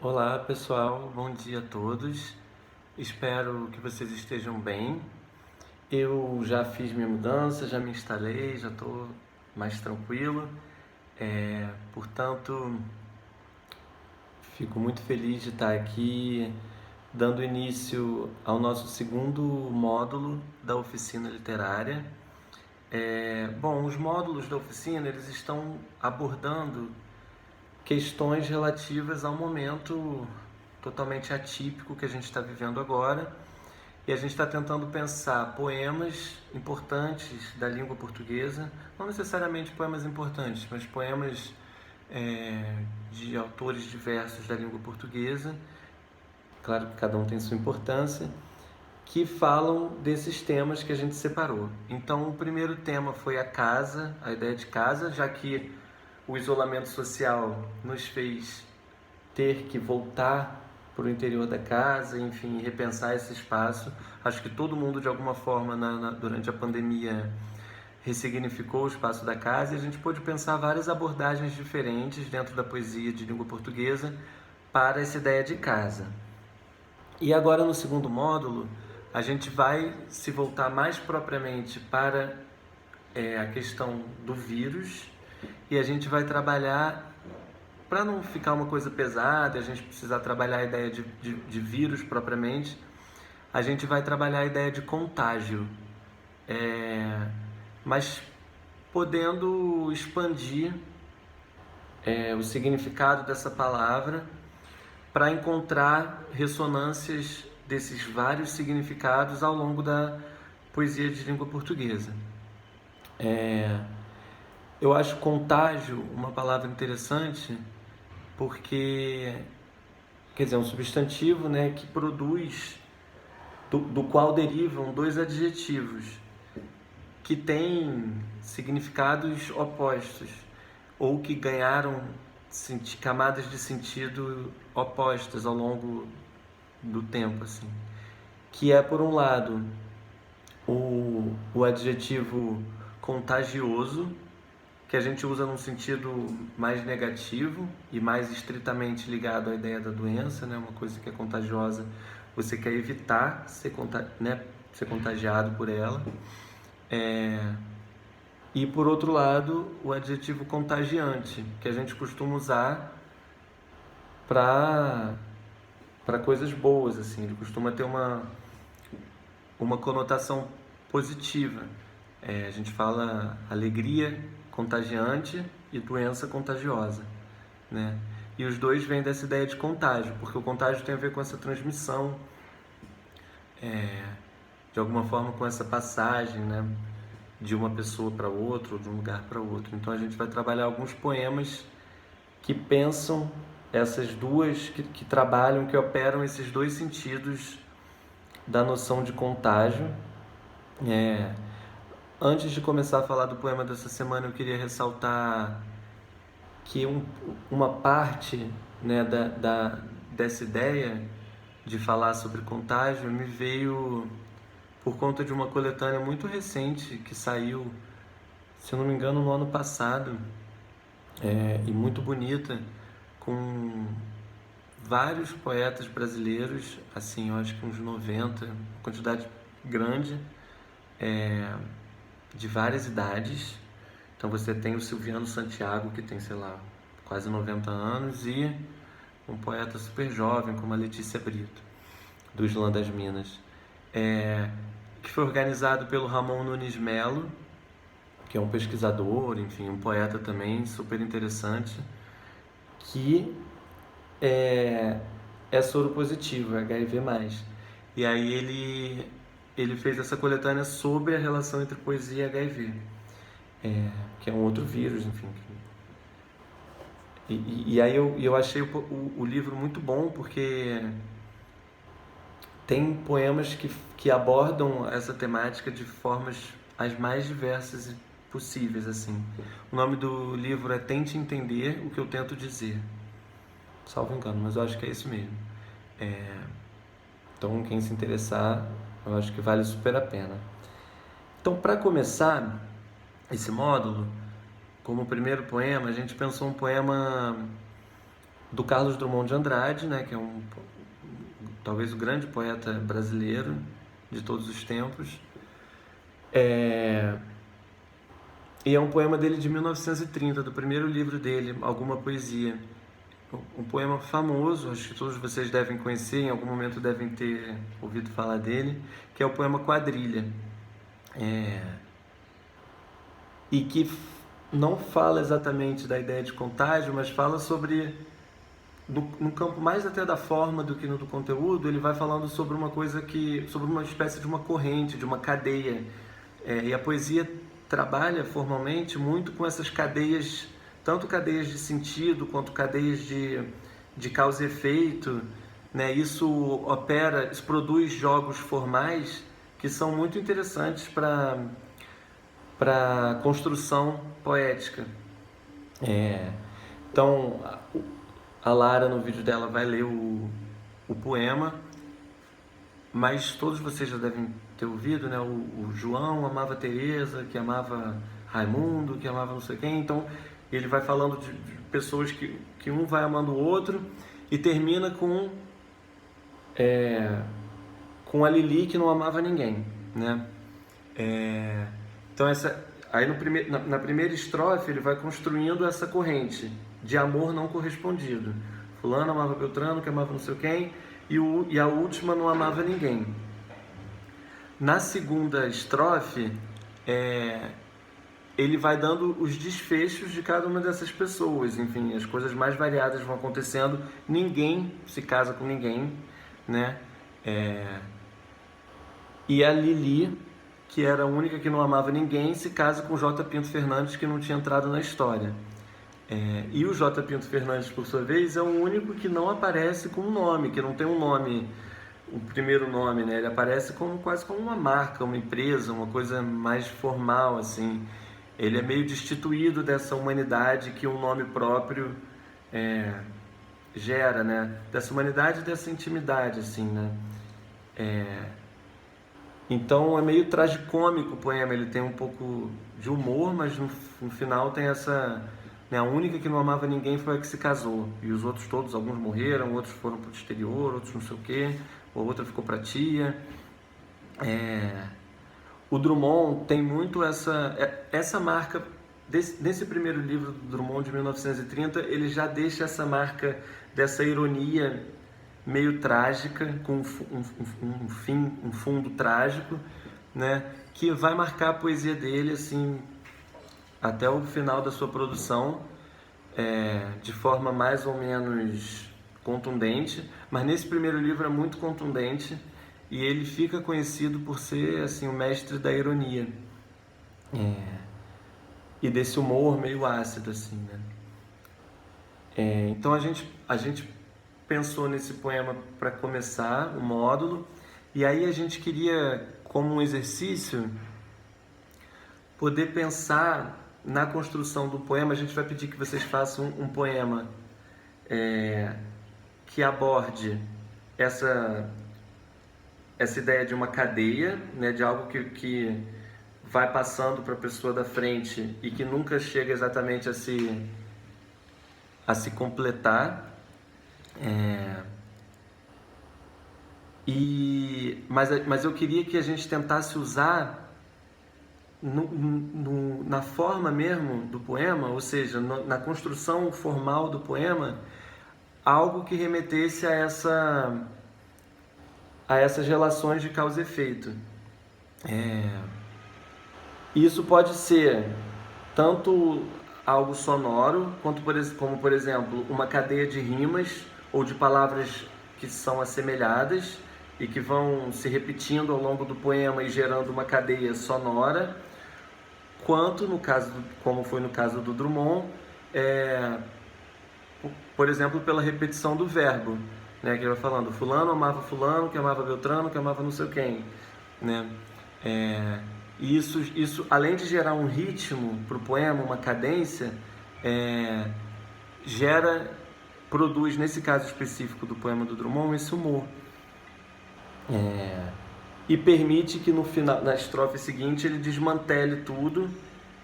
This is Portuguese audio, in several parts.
Olá pessoal, bom dia a todos. Espero que vocês estejam bem. Eu já fiz minha mudança, já me instalei, já estou mais tranquilo. Portanto, fico muito feliz de estar aqui dando início ao nosso segundo módulo da oficina literária. Bom, os módulos da oficina eles estão abordando questões relativas ao momento totalmente atípico que a gente está vivendo agora, e a gente está tentando pensar poemas importantes da língua portuguesa, não necessariamente poemas importantes, mas poemas de autores diversos da língua portuguesa, claro que cada um tem sua importância, que falam desses temas que a gente separou. Então, o primeiro tema foi a casa, a ideia de casa, já que o isolamento social nos fez ter que voltar para o interior da casa, enfim, repensar esse espaço. Acho que todo mundo, de alguma forma, durante a pandemia, ressignificou o espaço da casa, e a gente pôde pensar várias abordagens diferentes dentro da poesia de língua portuguesa para essa ideia de casa. E agora, no segundo módulo, a gente vai se voltar mais propriamente para a questão do vírus, e a gente vai trabalhar, para não ficar uma coisa pesada, a gente precisar trabalhar a ideia de vírus propriamente, a gente vai trabalhar a ideia de contágio, mas podendo expandir o significado dessa palavra para encontrar ressonâncias desses vários significados ao longo da poesia de língua portuguesa. Eu acho contágio uma palavra interessante porque, quer dizer, é um substantivo, né, que produz, do qual derivam dois adjetivos que têm significados opostos ou que ganharam camadas de sentido opostas ao longo do tempo, assim. Que é, por um lado, o adjetivo contagioso, que a gente usa num sentido mais negativo e mais estritamente ligado à ideia da doença, né? Uma coisa que é contagiosa, você quer evitar ser contagiado por ela. E, por outro lado, o adjetivo contagiante, que a gente costuma usar para coisas boas, assim. Ele costuma ter uma conotação positiva. A gente fala alegria contagiante e doença contagiosa, né? E os dois vêm dessa ideia de contágio, porque o contágio tem a ver com essa transmissão, de alguma forma com essa passagem, né, de uma pessoa para outra ou de um lugar para outro. Então a gente vai trabalhar alguns poemas que pensam essas duas, que trabalham, que operam esses dois sentidos da noção de contágio. Antes de começar a falar do poema dessa semana, eu queria ressaltar que uma parte, né, dessa ideia de falar sobre contágio me veio por conta de uma coletânea muito recente que saiu, se eu não me engano, no ano passado, e muito bonita, com vários poetas brasileiros, assim, eu acho que uns 90, quantidade grande, de várias idades. Então você tem o Silviano Santiago, que tem, sei lá, quase 90 anos, e um poeta super jovem, como a Letícia Brito, do Islã das Minas, que foi organizado pelo Ramon Nunes Melo, que é um pesquisador, enfim, um poeta também super interessante, que é soro positivo, é HIV+. E aí ele fez essa coletânea sobre a relação entre poesia e HIV, que é um outro vírus, enfim. E aí eu achei o livro muito bom, porque tem poemas que abordam essa temática de formas as mais diversas possíveis, assim. O nome do livro é Tente Entender o que eu tento dizer, salvo engano, mas eu acho que é isso mesmo. Então, quem se interessar, eu acho que vale super a pena. Então, para começar esse módulo, como primeiro poema, a gente pensou um poema do Carlos Drummond de Andrade, né, que é talvez o grande poeta brasileiro de todos os tempos. E é um poema dele de 1930, do primeiro livro dele, Alguma Poesia. Um poema famoso, acho que todos vocês devem conhecer, em algum momento devem ter ouvido falar dele, que é o poema Quadrilha. E que não fala exatamente da ideia de contágio, mas fala sobre, no campo mais até da forma do que no do conteúdo, ele vai falando sobre uma coisa sobre uma espécie de uma corrente, de uma cadeia. E a poesia trabalha formalmente muito com essas cadeias, tanto cadeias de sentido quanto cadeias de causa e efeito, né? Isso produz jogos formais que são muito interessantes para construção poética. Então, a Lara, no vídeo dela, vai ler o poema, mas todos vocês já devem ter ouvido, né? O João amava Teresa, que amava Raimundo, que amava não sei quem. Então, ele vai falando de pessoas que um vai amando o outro, e termina com a Lili, que não amava ninguém, né? Então, aí na primeira estrofe ele vai construindo essa corrente de amor não correspondido. Fulano amava Beltrano, que amava não sei quem, e a última não amava ninguém. Na segunda estrofe, ele vai dando os desfechos de cada uma dessas pessoas. Enfim, as coisas mais variadas vão acontecendo. Ninguém se casa com ninguém, né? E a Lili, que era a única que não amava ninguém, se casa com o J. Pinto Fernandes, que não tinha entrado na história. E o J. Pinto Fernandes, por sua vez, é o único que não aparece com um nome, que não tem um nome, o primeiro nome, né? Ele aparece quase como uma marca, uma empresa, uma coisa mais formal, assim. Ele é meio destituído dessa humanidade que um nome próprio gera, né? Dessa humanidade e dessa intimidade, assim, né? Então é meio tragicômico o poema, ele tem um pouco de humor, mas no final tem essa... Né, a única que não amava ninguém foi a que se casou, e os outros todos, alguns morreram, outros foram para o exterior, outros não sei o quê, ou outra ficou para a tia. O Drummond tem muito essa marca, nesse primeiro livro do Drummond de 1930, ele já deixa essa marca dessa ironia meio trágica, com um fundo trágico, né, que vai marcar a poesia dele assim, até o final da sua produção, de forma mais ou menos contundente, mas nesse primeiro livro é muito contundente, e ele fica conhecido por ser assim, o mestre da ironia, e desse humor meio ácido, assim, né? Então a gente pensou nesse poema para começar o módulo, e aí a gente queria, como um exercício, poder pensar na construção do poema. A gente vai pedir que vocês façam um poema que aborde essa ideia de uma cadeia, né, de algo que vai passando para a pessoa da frente e que nunca chega exatamente a se completar. Mas eu queria que a gente tentasse usar na forma mesmo do poema, ou seja, na construção formal do poema, algo que remetesse a essas relações de causa e efeito. Isso pode ser tanto algo sonoro, como por exemplo, uma cadeia de rimas ou de palavras que são assemelhadas e que vão se repetindo ao longo do poema e gerando uma cadeia sonora, quanto, como foi no caso do Drummond, por exemplo, pela repetição do verbo, né, que ele vai falando, fulano amava fulano, que amava Beltrano, que amava não sei quem, né? E isso, além de gerar um ritmo para o poema, uma cadência, produz, nesse caso específico do poema do Drummond, esse humor. E permite que no final, na estrofe seguinte, ele desmantele tudo,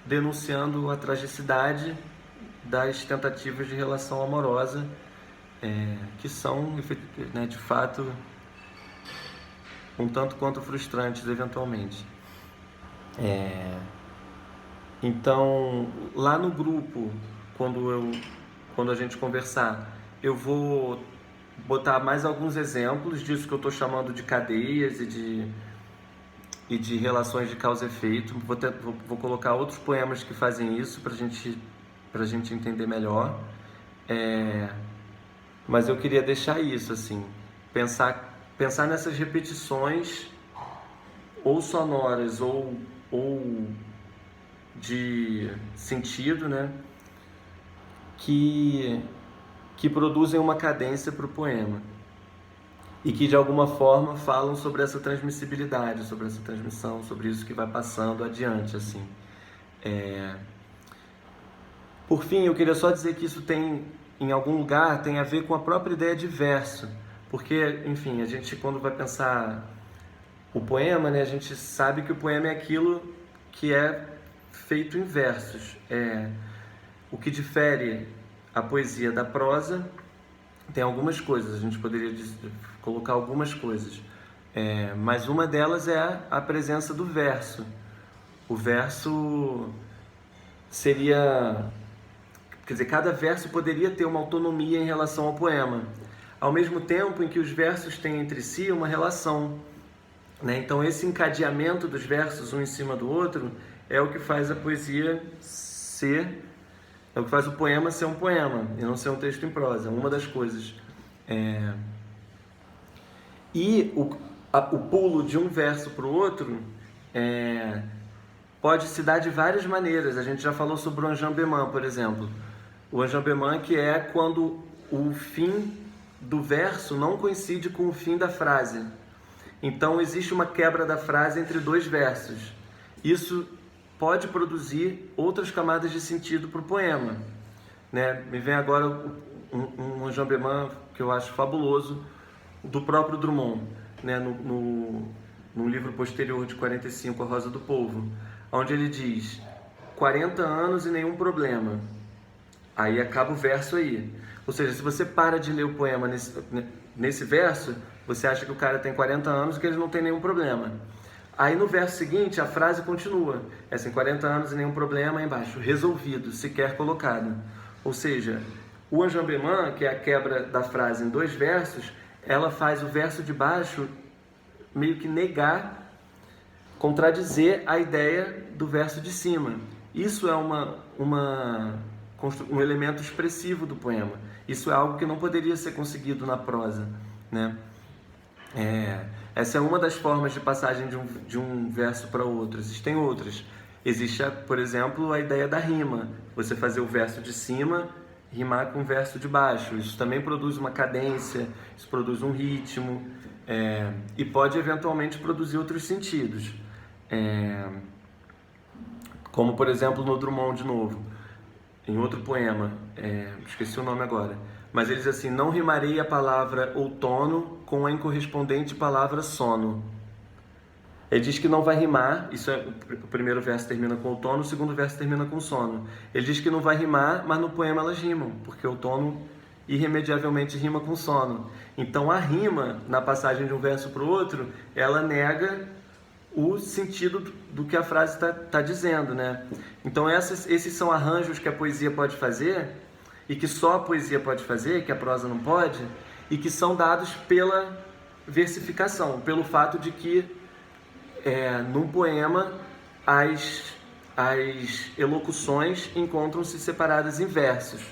denunciando a tragicidade das tentativas de relação amorosa que são, né, de fato, um tanto quanto frustrantes eventualmente. Então, lá no grupo, quando a gente conversar, eu vou botar mais alguns exemplos disso que eu estou chamando de cadeias e de relações de causa e efeito. Vou colocar outros poemas que fazem isso para a gente entender melhor. Mas eu queria deixar isso, assim, pensar nessas repetições ou sonoras ou de sentido, né, que produzem uma cadência para o poema e que de alguma forma falam sobre essa transmissibilidade, sobre essa transmissão, sobre isso que vai passando adiante, assim. Por fim, eu queria só dizer que isso em algum lugar, tem a ver com a própria ideia de verso, porque, enfim, a gente quando vai pensar o poema, né, a gente sabe que o poema é aquilo que é feito em versos. O que difere a poesia da prosa tem algumas coisas, a gente poderia colocar algumas coisas, mas uma delas é a presença do verso. O verso seria, quer dizer, cada verso poderia ter uma autonomia em relação ao poema, ao mesmo tempo em que os versos têm entre si uma relação, né? Então esse encadeamento dos versos um em cima do outro é o que faz a poesia é o que faz o poema ser um poema e não ser um texto em prosa, uma das coisas. E o pulo de um verso para o outro pode se dar de várias maneiras. A gente já falou sobre o enjambement, por exemplo. O enjambement, que é quando o fim do verso não coincide com o fim da frase. Então existe uma quebra da frase entre dois versos. Isso pode produzir outras camadas de sentido para o poema, né? Me vem agora um enjambement que eu acho fabuloso, do próprio Drummond, né? No livro posterior de 45, A Rosa do Povo, onde ele diz 40 anos e nenhum problema. Aí acaba o verso aí. Ou seja, se você para de ler o poema nesse verso, você acha que o cara tem 40 anos e que ele não tem nenhum problema. Aí no verso seguinte, a frase continua. É assim, 40 anos e nenhum problema, aí embaixo, resolvido, sequer colocado. Ou seja, o enjambement, que é a quebra da frase em dois versos, ela faz o verso de baixo meio que negar, contradizer a ideia do verso de cima. Isso é um elemento expressivo do poema. Isso é algo que não poderia ser conseguido na prosa, né? Essa é uma das formas de passagem de um verso para outro. Existem outras. Existe, por exemplo, a ideia da rima. Você fazer o verso de cima rimar com o verso de baixo. Isso também produz uma cadência, isso produz um ritmo, e pode eventualmente produzir outros sentidos. Como, por exemplo, no Drummond, de novo, em outro poema, esqueci o nome agora, mas ele diz assim: não rimarei a palavra outono com a incorrespondente palavra sono. Ele diz que não vai rimar, o primeiro verso termina com outono, o segundo verso termina com sono. Ele diz que não vai rimar, mas no poema elas rimam, porque outono irremediavelmente rima com sono. Então a rima, na passagem de um verso para o outro, ela nega o sentido do que a frase está dizendo, né? Então esses são arranjos que a poesia pode fazer, e que só a poesia pode fazer, que a prosa não pode, e que são dados pela versificação, pelo fato de que num poema as elocuções encontram-se separadas em versos.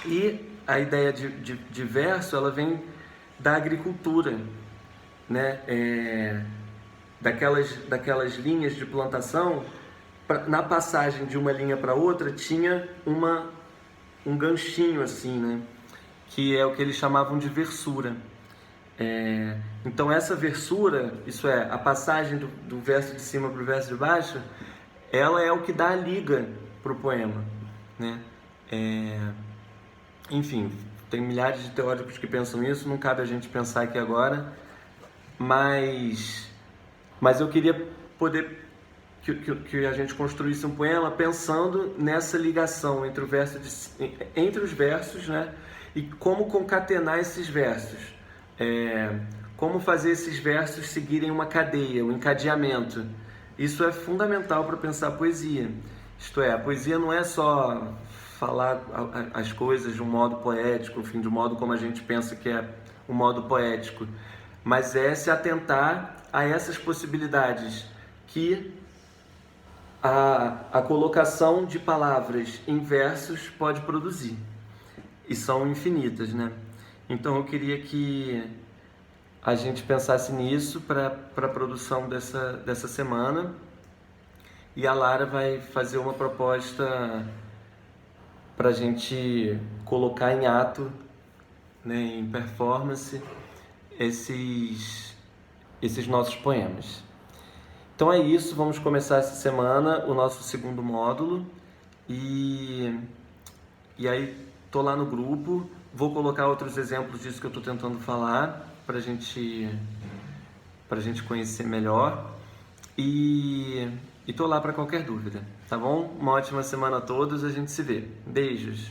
E a ideia de verso, ela vem da agricultura, né? Daquelas linhas de plantação, na passagem de uma linha para outra tinha um ganchinho assim, né? Que é o que eles chamavam de versura. Então essa versura, isso é, a passagem do verso de cima para o verso de baixo, ela é o que dá a liga para o poema, né? Enfim, tem milhares de teóricos que pensam isso, não cabe a gente pensar aqui agora, mas eu queria poder que a gente construísse um poema pensando nessa ligação entre entre os versos, né? E como concatenar esses versos. Como fazer esses versos seguirem uma cadeia, um encadeamento. Isso é fundamental para pensar a poesia. Isto é, a poesia não é só falar as coisas de um modo poético, enfim, de um modo como a gente pensa que é um modo poético, mas é se atentar a essas possibilidades que a colocação de palavras em versos pode produzir. E são infinitas, né? Então eu queria que a gente pensasse nisso para a produção dessa semana. E a Lara vai fazer uma proposta para a gente colocar em ato, né, em performance, esses nossos poemas. Então é isso, vamos começar essa semana o nosso segundo módulo e aí tô lá no grupo, vou colocar outros exemplos disso que eu estou tentando falar para a gente conhecer melhor e tô lá para qualquer dúvida, tá bom? Uma ótima semana a todos, a gente se vê. Beijos!